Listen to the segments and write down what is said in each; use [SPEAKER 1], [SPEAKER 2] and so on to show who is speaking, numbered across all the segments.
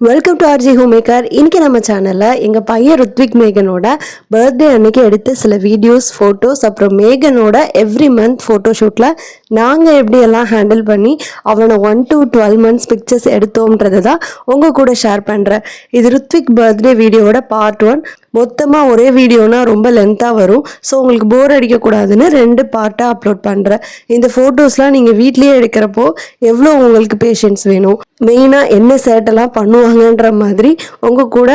[SPEAKER 1] Welcome to RJ homemaker. இன்றைக்கி நம்ம சேனலில் எங்கள் பையன் ருத்விக் மேகனோட பர்த்டே அன்னைக்கு எடுத்த சில வீடியோஸ், ஃபோட்டோஸ், அப்புறம் மேகனோட எவ்ரி மந்த் ஃபோட்டோஷூட்டில் நாங்கள் எப்படியெல்லாம் ஹேண்டில் பண்ணி அவனை 1 to 12 months பிக்சர்ஸ் எடுத்தோம்ன்றது தான் உங்கள் கூட ஷேர் பண்ணுறேன். இது ருத்விக் பர்த்டே வீடியோவோட பார்ட் 1. மொத்தமாக ஒரே வீடியோனா ரொம்ப லென்த்தாக வரும். ஸோ உங்களுக்கு போர் அடிக்கக்கூடாதுன்னு 2 பார்ட்டாக அப்லோட் பண்ணுறேன். இந்த ஃபோட்டோஸ்லாம் நீங்கள் வீட்லேயே எடுக்கிறப்போ எவ்வளோ உங்களுக்கு பேஷன்ஸ் வேணும், மெயினாக என்ன சேட்டெல்லாம் பண்ணுவாங்கன்ற மாதிரி உங்கள் கூட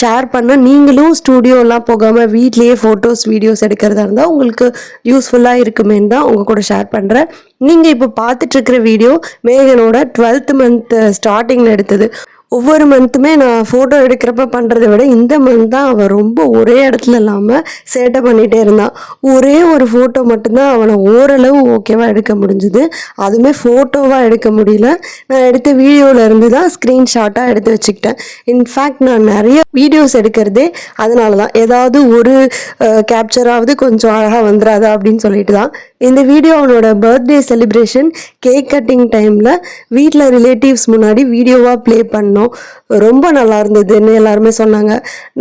[SPEAKER 1] ஷேர் பண்ண, நீங்களும் ஸ்டூடியோலாம் போகாமல் வீட்லேயே ஃபோட்டோஸ் வீடியோஸ் எடுக்கிறதா இருந்தால் உங்களுக்கு யூஸ்ஃபுல்லாக இருக்குமேன்னு தான் உங்கள் கூட ஷேர் பண்ணுறேன். நீங்கள் இப்போ பார்த்துட்ருக்கிற வீடியோ மேகனோட 12th month ஸ்டார்டிங்கில் எடுத்தது. ஒவ்வொரு மந்த்துமே நான் ஃபோட்டோ எடுக்கிறப்ப பண்ணுறதை விட இந்த மந்த் தான் அவன் ரொம்ப ஒரே இடத்துல இல்லாமல் சேட்டை பண்ணிகிட்டே இருந்தான். ஒரே ஒரு ஃபோட்டோ மட்டும்தான் அவனை ஓரளவு ஓகேவாக எடுக்க முடிஞ்சுது. அதுவுமே ஃபோட்டோவாக எடுக்க முடியல. நான் எடுத்த வீடியோவில் இருந்து தான் ஸ்க்ரீன்ஷாட்டாக எடுத்து வச்சுக்கிட்டேன். இன்ஃபேக்ட் நான் நிறைய வீடியோஸ் எடுக்கிறதே அதனால தான், ஏதாவது ஒரு கேப்சராவது கொஞ்சம் அழகாக வந்துடாதா அப்படின்னு சொல்லிட்டு தான். இந்த வீடியோ அவனோட பர்த்டே செலிப்ரேஷன் கேக் கட்டிங் டைமில் வீட்டில் ரிலேட்டிவ்ஸ் முன்னாடி வீடியோவாக ப்ளே பண்ணோம். ரொம்ப நல்லா இருந்ததுன்னு எல்லாருமே சொன்னாங்க.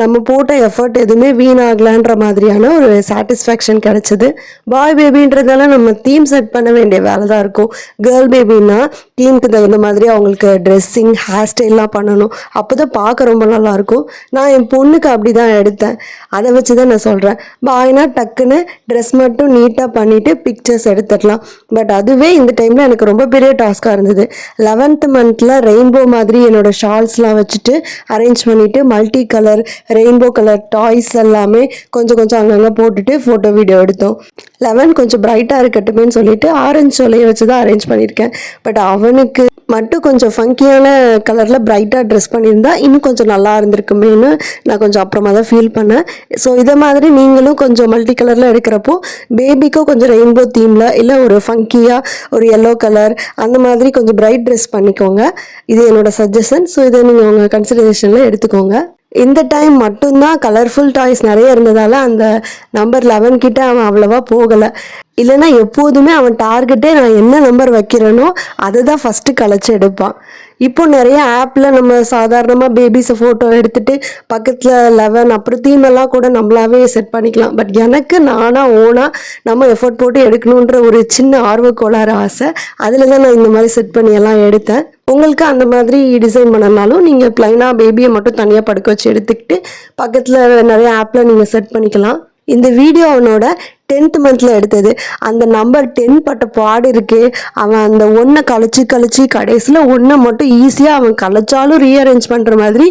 [SPEAKER 1] நம்ம போட்ட எஃபர்ட் எதுவுமே வீணாகலான்ற மாதிரியான ஒரு சாட்டிஸ்ஃபேக்ஷன் கிடச்சிது. பாய் பேபின்றதால நம்ம தீம் செட் பண்ண வேண்டிய வேலை தான் இருக்கும். கேர்ள் பேபின்னா தீமுக்கு தகுந்த மாதிரி அவங்களுக்கு ட்ரெஸ்ஸிங், ஹேர் ஸ்டைல்லாம் பண்ணணும். அப்போ தான் பார்க்க ரொம்ப நல்லாயிருக்கும். நான் என் பொண்ணுக்கு அப்படி தான் எடுத்தேன். அதை வச்சு தான் நான் சொல்கிறேன். பாய்னா டக்குன்னு ட்ரெஸ் மட்டும் நீட்டாக பண்ணிவிட்டு பிக்சர்ஸ் எடுத்துடலாம். பட் அதுவே இந்த டைமில் எனக்கு ரொம்ப பெரிய டாஸ்காக இருந்தது. 11th month ரெயின்போ மாதிரி என்னோட ஷால்ஸ்லாம் வச்சுட்டு அரேஞ்ச் பண்ணிவிட்டு multi colour rainbow colour toys எல்லாமே கொஞ்சம் கொஞ்சம் அங்கங்கே போட்டுட்டு ஃபோட்டோ வீடியோ எடுத்தோம். 11 கொஞ்சம் பிரைட்டாக இருக்கட்டுமேன்னு சொல்லிட்டு ஆரஞ்சு சொலையை வச்சு தான் அரேஞ்ச் பண்ணியிருக்கேன். பட் அவனுக்கு மட்டும் கொஞ்சம் ஃபங்கியான கலரில் பிரைட்டாக ட்ரெஸ் பண்ணியிருந்தா இன்னும் கொஞ்சம் நல்லா இருந்திருக்குமேன்னு நான் கொஞ்சம் அப்புறமா தான் ஃபீல் பண்ணேன். ஸோ இதை மாதிரி நீங்களும் கொஞ்சம் மல்டி கலரில் எடுக்கிறப்போ பேபிக்கும் கொஞ்சம் ரெயின்போ தீமில் இல்லை ஒரு ஃபங்கியாக ஒரு எல்லோ கலர் அந்த மாதிரி கொஞ்சம் பிரைட் ட்ரெஸ் பண்ணிக்கோங்க. இது என்னோட சஜஷன். ஸோ இதை நீங்கள் உங்கள் கன்சிடரேஷனில் எடுத்துக்கோங்க. இந்த டைம் மட்டும்தான் கலர்ஃபுல் டாய்ஸ் நிறைய இருந்ததால் அந்த நம்பர் 11 கிட்ட அவன் அவ்வளோவா போகலை. இல்லைன்னா எப்போதுமே அவன் டார்கெட்டே நான் என்ன நம்பர் வைக்கிறேனோ அதை தான் ஃபஸ்ட்டு கலைச்சி எடுப்பான். இப்போ நிறைய ஆப்பில் நம்ம சாதாரணமாக பேபிஸை ஃபோட்டோ எடுத்துகிட்டு பக்கத்தில் 11 அப்புறம் தீமெல்லாம் கூட நம்மளாவே செட் பண்ணிக்கலாம். பட் எனக்கு நானாக ஓனாக நம்ம எஃபோர்ட் போட்டு எடுக்கணுன்ற ஒரு சின்ன ஆர்வக்கோளாறு ஆசை. அதில் தான் நான் இந்த மாதிரி செட் பண்ணி எல்லாம் எடுத்தேன். உங்களுக்கு அந்த மாதிரி டிசைன் பண்ணனாலும் நீங்கள் ப்ளைனாக பேபியை மட்டும் தனியாக படுக்க வச்சு எடுத்துக்கிட்டு பக்கத்தில் நிறைய ஆப்பில் நீங்கள் செட் பண்ணிக்கலாம். இந்த வீடியோ அவனோட 10th month எடுத்தது. அந்த நம்பர் 10 பட்ட பாடு இருக்கே. அவன் அந்த 1 கழிச்சு கடைசியில் 1 மட்டும் ஈஸியாக அவன் கலைச்சாலும் ரீஅரேஞ்ச் பண்ணுற மாதிரி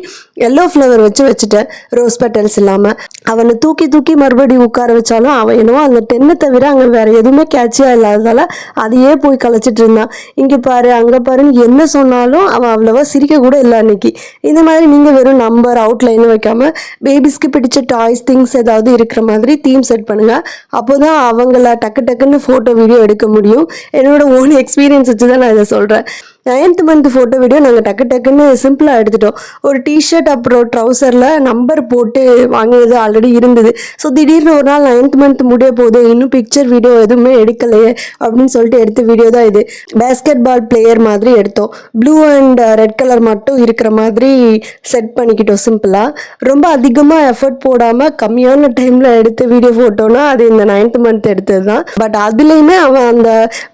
[SPEAKER 1] எல்லோ ஃப்ளவர் வச்சுட்டேன், ரோஸ் பெட்டல்ஸ் இல்லாமல். அவனை தூக்கி மறுபடியும் உட்கார வச்சாலும் அவன் என்னவோ அந்த 10 தவிர அங்கே வேறு எதுவுமே கேட்சியாக இல்லாததால் அதையே போய் கலைச்சிட்டு இருந்தான். இங்கே பாரு அங்கே பாருன்னு என்ன சொன்னாலும் அவன் அவ்வளோவா சிரிக்க கூட இல்லை அன்னைக்கு. இந்த மாதிரி நீங்கள் வெறும் நம்பர் அவுட்லைன் வைக்காமல் பேபிஸ்க்கு பிடிச்ச டாய்ஸ் திங்ஸ் ஏதாவது இருக்கிற மாதிரி தீம் செட் பண்ணுங்கள். அப்போ தான் அவங்கள டக்குன்னு ஃபோட்டோ வீடியோ எடுக்க முடியும். என்னோட ஓன் எக்ஸ்பீரியன்ஸ் வச்சு தான் நான் இதை சொல்கிறேன். 9th month ஃபோட்டோ வீடியோ நாங்கள் டக்குன்னு சிம்பிளாக எடுத்துட்டோம். ஒரு டிஷர்ட் அப்புறம் ட்ரௌசரில் நம்பர் போட்டு வாங்கினது ஆல்ரெடி இருந்தது. ஸோ திடீர்னு ஒரு நாள் 9th month முடிய போகுது, இன்னும் பிக்சர் வீடியோ எதுவுமே எடுக்கலையே அப்படின்னு சொல்லிட்டு எடுத்த வீடியோ தான் இது. பேஸ்கெட் பால் பிளேயர் மாதிரி எடுத்தோம். ப்ளூ அண்ட் ரெட் கலர் மட்டும் இருக்கிற மாதிரி செட் பண்ணிக்கிட்டோம் சிம்பிளாக. ரொம்ப அதிகமாக எஃபர்ட் போடாமல் கம்மியான டைமில் எடுத்த வீடியோ ஃபோட்டோனா அது இந்த 9th month எடுத்தது தான். பட் அதுலேயுமே அவன் அந்த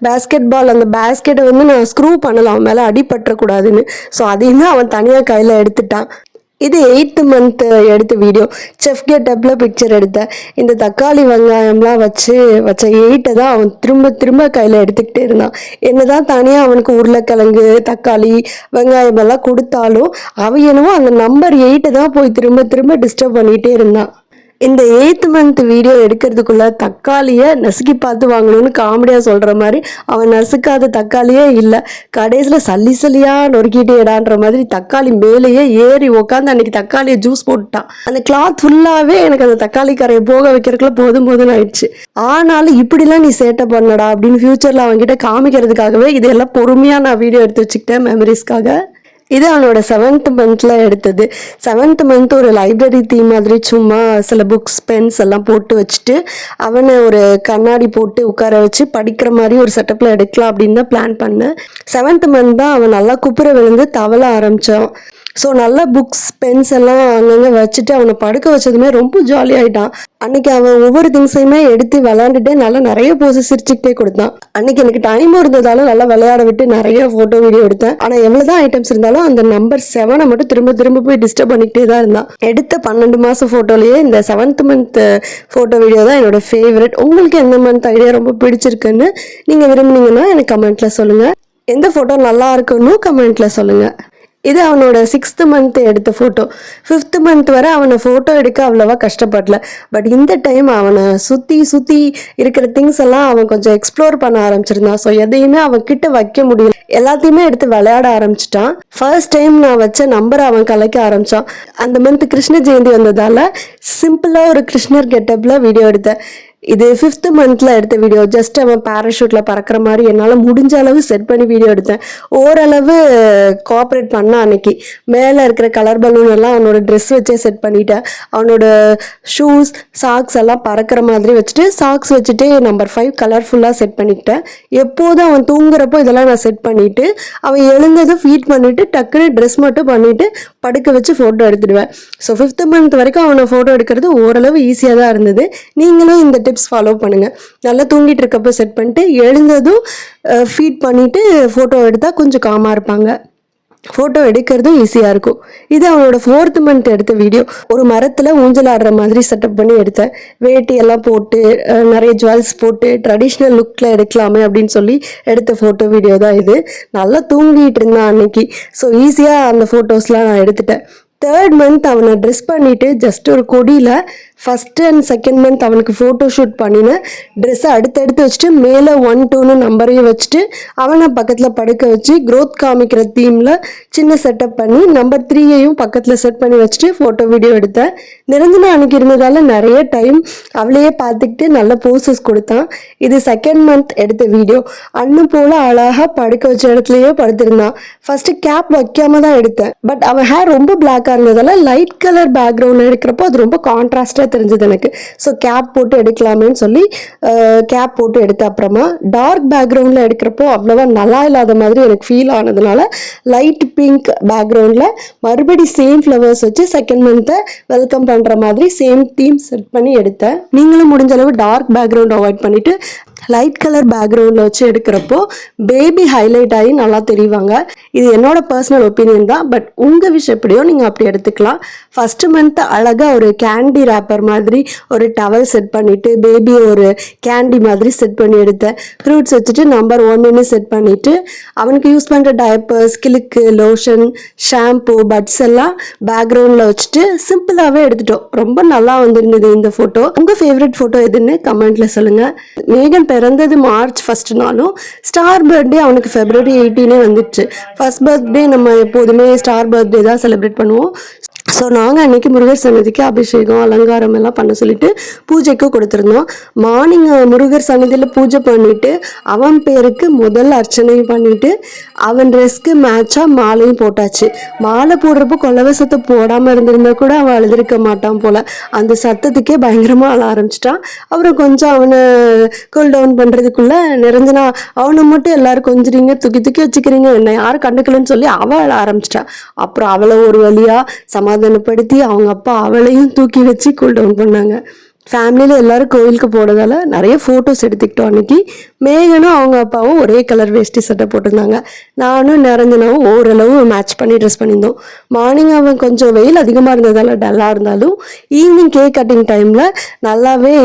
[SPEAKER 1] பேஸ்கெட் பால் அந்த பேஸ்கெட்டை வந்து நான் ஸ்க்ரூ பண்ணலாம் மேலே அடிபற்றக்கூடாதுன்னு. ஸோ அதையுமே அவன் தனியாக கையில் எடுத்துட்டான். இது 8th month எடுத்த வீடியோ. செஃப் கெட்டப்பில் பிக்சர் எடுத்தேன். இந்த தக்காளி வெங்காயம்லாம் வச்ச 8 தான் அவன் திரும்ப கையில் எடுத்துக்கிட்டே இருந்தான். என்னதான் தனியாக அவனுக்கு உருளைக்கிழங்கு, தக்காளி, வெங்காயம் எல்லாம் கொடுத்தாலும் அவன் என்னவோ அந்த நம்பர் 8 தான் போய் திரும்ப டிஸ்டர்ப் பண்ணிகிட்டே இருந்தான். இந்த 8th month வீடியோ எடுக்கிறதுக்குள்ளே தக்காளியை நசுக்கி பார்த்து வாங்கணும்னு காமெடியாக சொல்கிற மாதிரி அவன் நசுக்காத தக்காளியே இல்லை. கடைசியில் சல்லியாக நொறுக்கிட்டேடான்ற மாதிரி தக்காளி மேலேயே ஏறி உக்காந்து அன்றைக்கி தக்காளியை ஜூஸ் போட்டுட்டான். அந்த கிளாத் ஃபுல்லாகவே எனக்கு அந்த தக்காளி கரையை போக வைக்கிறதுக்குள்ள போதும் ஆயிடுச்சு. ஆனாலும் இப்படிலாம் நீ சேட்டை பண்ணடா அப்படின்னு ஃப்யூச்சரில் அவன்கிட்ட காமிக்கிறதுக்காகவே இதெல்லாம் பொறுமையாக நான் வீடியோ எடுத்து வச்சுக்கிட்டேன் மெமரிஸ்க்காக. இது அவனோட 7th month எடுத்தது. 7th month ஒரு லைப்ரரி தீம் மாதிரி சும்மா சில புக்ஸ், பென்ஸ் எல்லாம் போட்டு வச்சுட்டு அவனை ஒரு கண்ணாடி போட்டு உட்கார வச்சு படிக்கிற மாதிரி ஒரு செட்டப்பில் எடுக்கலாம் அப்படின்னு தான் பிளான் பண்ணேன். 7th month தான் அவன் நல்லா குப்புற விழுந்து தவள ஆரம்பித்தான். ஸோ நல்லா புக்ஸ் பென்ஸ் எல்லாம் அங்கங்கே வச்சுட்டு அவனை படுக்க வச்சதுமே ரொம்ப ஜாலியாகிட்டான். அன்னைக்கு அவன் ஒவ்வொரு திங்ஸையுமே எடுத்து விளையாண்டுட்டே நல்லா நிறைய போஸ் சிரிச்சுக்கிட்டே கொடுத்தான். அன்னைக்கு எனக்கு டைம் இருந்ததால நல்லா விளையாட விட்டு நிறைய ஃபோட்டோ வீடியோ எடுத்தேன். ஆனால் எவ்வளோதான் ஐட்டம்ஸ் இருந்தாலும் அந்த நம்பர் 7 மட்டும் திரும்ப திரும்ப போய் டிஸ்டர்ப் பண்ணிக்கிட்டே தான் இருந்தான். எடுத்த 12 மாதம் ஃபோட்டோலேயே இந்த 7th மந்த் ஃபோட்டோ வீடியோ தான் என்னோட ஃபேவரட். உங்களுக்கு எந்த மந்த் ஐடியா ரொம்ப பிடிச்சிருக்குன்னு நீங்கள் விரும்புனீங்கன்னா எனக்கு கமெண்ட்டில் சொல்லுங்கள். எந்த ஃபோட்டோ நல்லா இருக்குன்னு கமெண்ட்டில் சொல்லுங்கள். இது அவனோட 6th மந்த் எடுத்த ஃபோட்டோ. 5th மந்த் வரை அவனை ஃபோட்டோ எடுக்க அவ்வளோவா கஷ்டப்படல. பட் இந்த டைம் அவனை சுற்றி இருக்கிற திங்ஸ் எல்லாம் அவன் கொஞ்சம் எக்ஸ்ப்ளோர் பண்ண ஆரம்பிச்சிருந்தான். ஸோ எதையுமே அவன் கிட்ட வைக்க முடியல, எல்லாத்தையுமே எடுத்து விளையாட ஆரம்பிச்சிட்டான். ஃபர்ஸ்ட் டைம் நான் வச்ச நம்பரை அவன் கலைக்க ஆரம்பித்தான். அந்த மந்த் கிருஷ்ண ஜெயந்தி வந்ததால் சிம்பிளாக ஒரு கிருஷ்ணர் கெட்டப்பில் வீடியோ எடுத்தேன். இது 5th மந்த்ல எடுத்த வீடியோ. ஜஸ்ட் அவன் பேராஷூட்டில் பறக்கிற மாதிரி என்னால் முடிஞ்ச அளவு செட் பண்ணி வீடியோ எடுத்தேன். ஓரளவு கோஆப்ரேட் பண்ண அன்னைக்கு மேலே இருக்கிற கலர் பலூன் எல்லாம் அவனோட ட்ரெஸ் வச்சே செட் பண்ணிட்டேன். அவனோட ஷூஸ் சாக்ஸ் எல்லாம் பறக்கிற மாதிரி வச்சுட்டு சாக்ஸ் வச்சுட்டு நம்பர் 5 கலர்ஃபுல்லாக செட் பண்ணிக்கிட்டேன். எப்போதும் அவன் தூங்குறப்போ இதெல்லாம் நான் செட் பண்ணிவிட்டு அவன் எழுந்ததும் ஃபீட் பண்ணிவிட்டு டக்குன்னு ட்ரெஸ் மட்டும் பண்ணிவிட்டு படுக்க வச்சு ஃபோட்டோ எடுத்துடுவேன். ஸோ 5th மந்த் வரைக்கும் அவனை ஃபோட்டோ எடுக்கிறது ஓரளவு ஈஸியாக தான் இருந்தது. நீங்களும் இந்த டிப்ஸ் ஃபாலோ பண்ணுங்கள். நல்லா தூங்கிட்டு இருக்கப்போ செட் பண்ணிட்டு எழுந்ததும் ஃபீட் பண்ணிவிட்டு ஃபோட்டோ எடுத்தால் கொஞ்சம் காமாக இருப்பாங்க. ஃபோட்டோ எடுக்கிறதும் ஈஸியாக இருக்கும். இது அவனோட 4th மந்த் எடுத்த வீடியோ. ஒரு மரத்தில் ஊஞ்சல் ஆடுற மாதிரி செட்டப் பண்ணி எடுத்தேன். வேட்டியெல்லாம் போட்டு நிறைய ஜுவல்ஸ் போட்டு ட்ரெடிஷ்னல் லுக்கில் எடுக்கலாமே அப்படின்னு சொல்லி எடுத்த ஃபோட்டோ வீடியோ தான் இது. நல்லா தூங்கிட்டு இருந்தான் அன்னைக்கு. ஸோ ஈஸியாக அந்த ஃபோட்டோஸ்லாம் நான் எடுத்துட்டேன். 3rd மந்த் அவனை ட்ரெஸ் பண்ணிவிட்டு ஜஸ்ட் ஒரு கொடியில் 1st and 2nd மந்த் அவனுக்கு ஃபோட்டோ ஷூட் பண்ணினேன். ட்ரெஸ்ஸை அடுத்தடுத்து வச்சுட்டு மேலே 1 2 நம்பரையும் வச்சுட்டு அவனை பக்கத்தில் படுக்க வச்சு க்ரோத் காமிக்கிற தீமில் சின்ன செட்டப் பண்ணி நம்பர் 3ஐயும் பக்கத்தில் செட் பண்ணி வச்சுட்டு ஃபோட்டோ வீடியோ எடுத்தேன். நிரஞ்சனா அன்னைக்கு இருந்ததால் நிறைய டைம் அவளையே பார்த்துக்கிட்டு நல்ல போசஸ் கொடுத்தான். இது 2nd மந்த் எடுத்த வீடியோ. அண்ணு போல் அழகாக படுக்க வச்ச இடத்துலையே படுத்திருந்தான். ஃபஸ்ட்டு கேப் வைக்காம தான் எடுத்தேன். பட் அவன் ஹேர் ரொம்ப பிளாக்காக இருந்ததால் லைட் கலர் பேக்ரவுண்டில் எடுக்கிறப்போ அது ரொம்ப கான்ட்ராஸ்டாக தெரிஞ்சது எனக்கு. ஸோ கேப் போட்டு எடுக்கலாமேன்னு சொல்லி கேப் போட்டு எடுத்த அப்புறமா டார்க் பேக்ரவுண்டில் எடுக்கிறப்போ அவ்வளோவா நல்லா இல்லாத மாதிரி எனக்கு ஃபீல் ஆனதுனால லைட் பிங்க் பேக்ரவுண்டில் மறுபடி சேம் ஃப்ளவர்ஸ் வச்சு 2nd மந்த்தை வெல்கம் பண்ணுற மாதிரி சேம் தீம் செட் பண்ணி எடுத்தேன். நீங்களும் முடிஞ்ச அளவு டார்க் பேக்ரவுண்ட் அவாய்ட் பண்ணிவிட்டு லைட் கலர் பேக்ரவுண்டில் வச்சு எடுக்கிறப்போ பேபி ஹைலைட் ஆகி நல்லா தெரிவாங்க. இது என்னோட பர்சனல் ஒப்பீனியன் தான். பட் உங்கள் விஷயம் எப்படியோ நீங்கள் அப்படி எடுத்துக்கலாம். 1st மந்த் அழகாக ஒரு கேண்டி ரேப்பர் மாதிரி ஒரு டவல் செட் பண்ணிவிட்டு பேபி ஒரு கேண்டி மாதிரி செட் பண்ணி எடுத்தேன். ஃப்ரூட்ஸ் வச்சுட்டு நம்பர் 1ன்னு செட் பண்ணிவிட்டு அவனுக்கு யூஸ் பண்ணுற டைப்பர்ஸ் கிளிக்கு லோஷன் ஷாம்பு பட்ஸ் எல்லாம் பேக்ரவுண்டில் வச்சுட்டு சிம்பிளாகவே எடுத்துட்டோம். ரொம்ப நல்லா வந்திருந்தது இந்த ஃபோட்டோ. உங்கள் ஃபேவரட் ஃபோட்டோ எதுன்னு கமெண்ட்டில் சொல்லுங்கள். மேகன் பிறந்தது மார்ச் 1 நாளும் ஸ்டார் பர்த்டே அவனுக்கு February 18 வந்துடுச்சு. ஃபர்ஸ்ட் பர்த்டே நம்ம எப்போதுமே ஸ்டார் பர்த்டே தான் செலிப்ரேட் பண்ணுவோம். ஸோ நாங்கள் அன்றைக்கி முருகர் சன்னதிக்கு அபிஷேகம் அலங்காரம் எல்லாம் பண்ண சொல்லிட்டு பூஜைக்கு கொடுத்துருந்தோம். மார்னிங் முருகர் சன்னதியில் பூஜை பண்ணிவிட்டு அவன் பேருக்கு முதல் அர்ச்சனையும் பண்ணிவிட்டு அவன் ட்ரெஸ்க்கு மேட்சாக மாலையும் போட்டாச்சு. மாலை போடுறப்போ கொலவை சத்தம் போடாமல் இருந்திருந்தா கூட அவன் அழுதுருக்க மாட்டான் போல். அந்த சத்தத்துக்கே பயங்கரமாக அழ ஆரம்பிச்சிட்டான். அப்புறம் கொஞ்சம் அவனை கூல் டவுன் பண்ணுறதுக்குள்ளே நிரஞ்சனா அவனை மட்டும் எல்லோரும் கொஞ்சிறீங்க தூக்கி தூக்கி வச்சுக்கிறீங்க என்னை யாரும் கண்டுக்கலன்னு சொல்லி அவள் அழ ஆரம்பிச்சிட்டான். அப்புறம் அவளை ஒரு வழியாக சமாதானப்படுத்தி அவங்க அப்பா அவளையும் தூக்கி வச்சு கூல் டவுன் பண்ணாங்க. ஃபேமிலியில் எல்லோரும் கோயிலுக்கு போனதால் நிறைய ஃபோட்டோஸ் எடுத்துக்கிட்டோம். அன்றைக்கி மேகனும் அவங்க அப்பாவும் ஒரே கலர் வேஷ்டி சட்டை போட்டிருந்தாங்க. நானும் நிரஞ்சனாவும் ஓரளவு மேட்ச் பண்ணி ட்ரெஸ் பண்ணியிருந்தோம். மார்னிங் அவன் கொஞ்சம் வெயில் அதிகமாக இருந்ததால் டல்லாக இருந்தாலும் ஈவினிங் கேக் கட்டிங் டைமில் நல்லாவே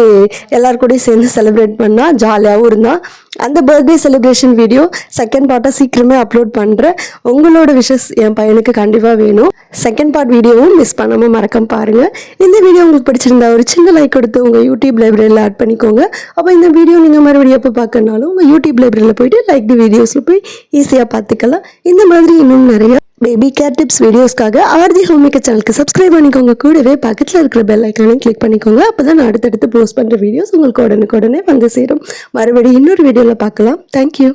[SPEAKER 1] எல்லாருக்கூடையும் சேர்ந்து செலிப்ரேட் பண்ணால் ஜாலியாகவும் இருந்தான். அந்த பர்த்டே செலிப்ரேஷன் வீடியோ 2nd பார்ட்டாக சீக்கிரமே அப்லோட் பண்ணுறேன். உங்களோட விஷஸ் என் பையனுக்கு கண்டிப்பாக வேணும். 2nd பார்ட் வீடியோவும் மிஸ் பண்ணாமல் மறக்காம பாருங்கள். இந்த வீடியோ உங்களுக்கு பிடிச்சிருந்தா ஒரு சின்ன லைக் கொடுத்து உங்கள் யூடியூப் லைப்ரரியில் ஆட் பண்ணிக்கோங்க. அப்போ இந்த வீடியோ நீங்கள் மறுபடியும் எப்போ பார்க்கறனாலும் உங்கள் யூடியூப் லைப்ரரியில் போய்ட்டு லைக் தி வீடியோஸில் போய் ஈஸியாக பார்த்துக்கலாம். இந்த மாதிரி இன்னும் நிறைய பேபி கேர் டிப்ஸ் வீடியோஸ்க்காக ஆர்தி ஹோம்மேக்கர் சேனலுக்கு சப்ஸ்கிரைப் பண்ணிக்கோங்க. கூடவே பக்கத்தில் இருக்கிற பெல் ஐக்கானையும் கிளிக் பண்ணிக்கோங்க. அப்போ தான் நான் அடுத்தடுத்து போஸ்ட் பண்ணுற வீடியோஸ் உங்களுக்கு உடனுக்குடனே வந்து சேரும். மறுபடியும் இன்னொரு வீடியோவில் பார்க்கலாம். தேங்க்யூ.